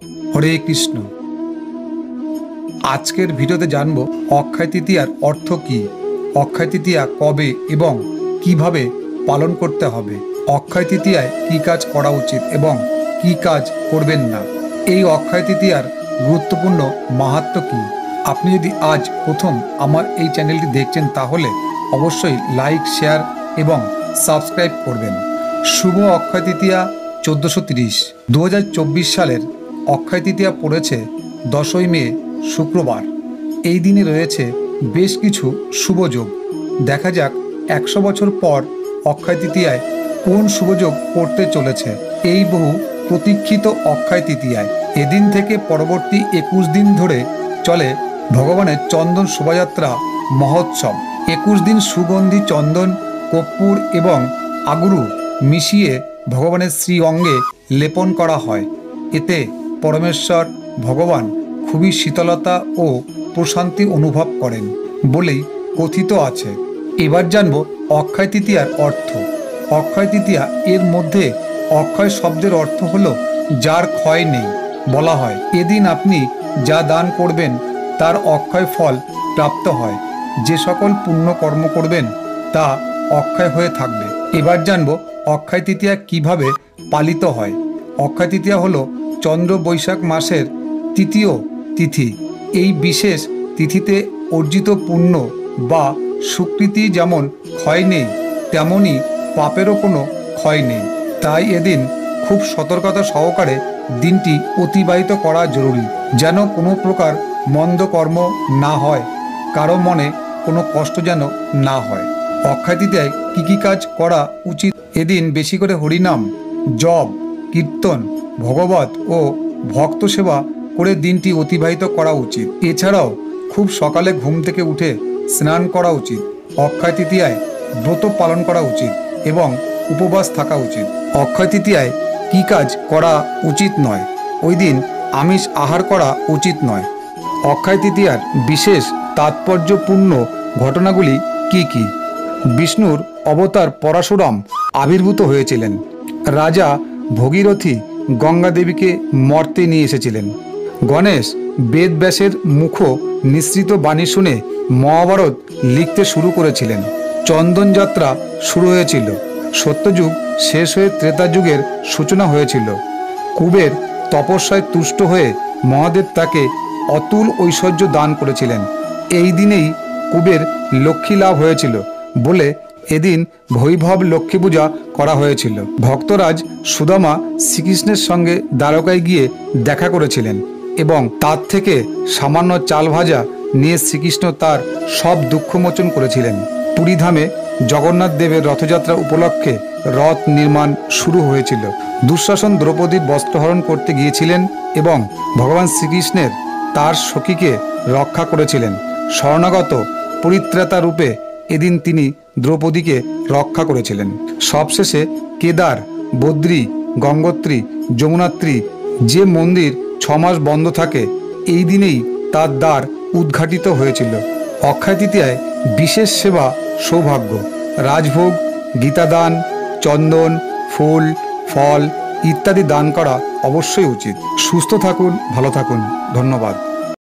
হরে কৃষ্ণ। আজকের ভিডিওতে জানব অক্ষয় তৃতীয়ার অর্থ কী, অক্ষয় তৃতীয়া কবে এবং কিভাবে পালন করতে হবে, অক্ষয় তৃতীয়ায় কী কাজ করা উচিত এবং কী কাজ করবেন না, এই অক্ষয় তৃতীয়ার গুরুত্বপূর্ণ মাহাত্ম্য কী। আপনি যদি আজ প্রথম আমার এই চ্যানেলটি দেখছেন তাহলে অবশ্যই লাইক, শেয়ার এবং সাবস্ক্রাইব করবেন। শুভ অক্ষয় তৃতীয়া 1430। 2024 সালের অক্ষয় তৃতীয়া পড়েছে 10ই মে শুক্রবার। এই দিনে রয়েছে বেশ কিছু শুভযোগ। দেখা যাক 100 বছর পর অক্ষয় তৃতীয়ায় কোন শুভযোগ পড়তে চলেছে। এই বহু প্রতীক্ষিত অক্ষয় তৃতীয়ায় এদিন থেকে পরবর্তী 21 দিন ধরে চলে ভগবানের চন্দন শোভাযাত্রা মহোৎসব। 21 দিন সুগন্ধি চন্দন, কর্পূর এবং আগুরু মিশিয়ে ভগবানের শ্রী অঙ্গে লেপন করা হয়। এতে পরমেশ্বর ভগবান খুবই শীতলতা ও প্রশান্তি অনুভব করেন বলেই কথিত আছে। এবার জানব অক্ষয় তৃতীয়ার অর্থ। অক্ষয় তৃতীয়া এর মধ্যে অক্ষয় শব্দের অর্থ হলো যার ক্ষয় নেই। বলা হয় এদিন আপনি যা দান করবেন তার অক্ষয় ফল প্রাপ্ত হয়। যে সকল পুণ্য কর্ম করবেন তা অক্ষয় হয়ে থাকবে। এবার জানব অক্ষয় তৃতীয়া কিভাবে পালিত হয়। অক্ষয় তৃতীয়া হলো চন্দ্র বৈশাখ মাসের তৃতীয় তিথি। এই বিশেষ তিথিতে অর্জিত পুণ্য বা সুকৃতি যেমন ক্ষয় নেই, তেমনি পাপেরও কোনো ক্ষয় নেই। তাই এদিন খুব সতর্কতা সহকারে দিনটি অতিবাহিত করা জরুরি, যেন কোনো প্রকার মন্দ কর্ম না হয়, কারো মনে কোনো কষ্ট যেন না হয়। অক্ষয় তৃতীয়ায় কী কী কাজ করা উচিত? এদিন বেশি করে হরিনাম, জপ, কীর্তন, ভগবত ও ভক্ত সেবা করে দিনটি অতিবাহিত করা উচিত। এছাড়াও খুব সকালে ঘুম থেকে উঠে স্নান করা উচিত। অক্ষয় তৃতীয়ায় ব্রত পালন করা উচিত এবং উপবাস থাকা উচিত। অক্ষয় তৃতীয়ায় কী কাজ করা উচিত নয়? ওই দিন আমিষ আহার করা উচিত নয়। অক্ষয় তৃতীয়ার বিশেষ তাৎপর্যপূর্ণ ঘটনাগুলি কি কি? বিষ্ণুর অবতার পরশুরাম আবির্ভূত হয়েছিলেন। রাজা ভগীরথী গঙ্গা দেবীকে মর্তে নিয়ে এসেছিলেন। গণেশ বেদব্যাসের মুখ নিঃসৃত বাণী শুনে মহাভারত লিখতে শুরু করেছিলেন। চন্দন যাত্রা শুরু হয়েছিল। সত্যযুগ শেষ হয়ে ত্রেতা যুগের সূচনা হয়েছিল। কুবের তপস্যায় তুষ্ট হয়ে মহাদেব তাকে অতুল ঐশ্বর্য দান করেছিলেন। এই দিনেই কুবের লক্ষ্মী লাভ হয়েছিল বলে এদিন বৈভব লক্ষ্মী পূজা করা হয়েছিল। ভক্তরাজ সুদামা শ্রীকৃষ্ণের সঙ্গে দ্বারকায় গিয়ে দেখা করেছিলেন এবং তার থেকে সামান্য চাল ভাজা নিয়ে শ্রীকৃষ্ণ তার সব দুঃখ মোচন করেছিলেন। পুরীধামে জগন্নাথ দেবের রথযাত্রা উপলক্ষে রথ নির্মাণ শুরু হয়েছিল। দুঃশাসন দ্রৌপদীর বস্ত্রহরণ করতে গিয়েছিলেন এবং ভগবান শ্রীকৃষ্ণের তার সখীকে রক্ষা করেছিলেন। শরণাগত পরিত্রাতা রূপে এদিন তিনি দ্রৌপদীকে রক্ষা করেছিলেন। সবশেষে কেদার, বদ্রী, গঙ্গোত্রী, যমুনাত্রী যে মন্দির 6 মাস বন্ধ থাকে, এই দিনেই তার দ্বার উদ্ঘাটিত হয়েছিল। অক্ষয় তৃতীয়ায় বিশেষ সেবা সৌভাগ্য। রাজভোগ, গীতাদান, চন্দন, ফুল, ফল ইত্যাদি দান করা অবশ্যই উচিত। সুস্থ থাকুন, ভালো থাকুন। ধন্যবাদ।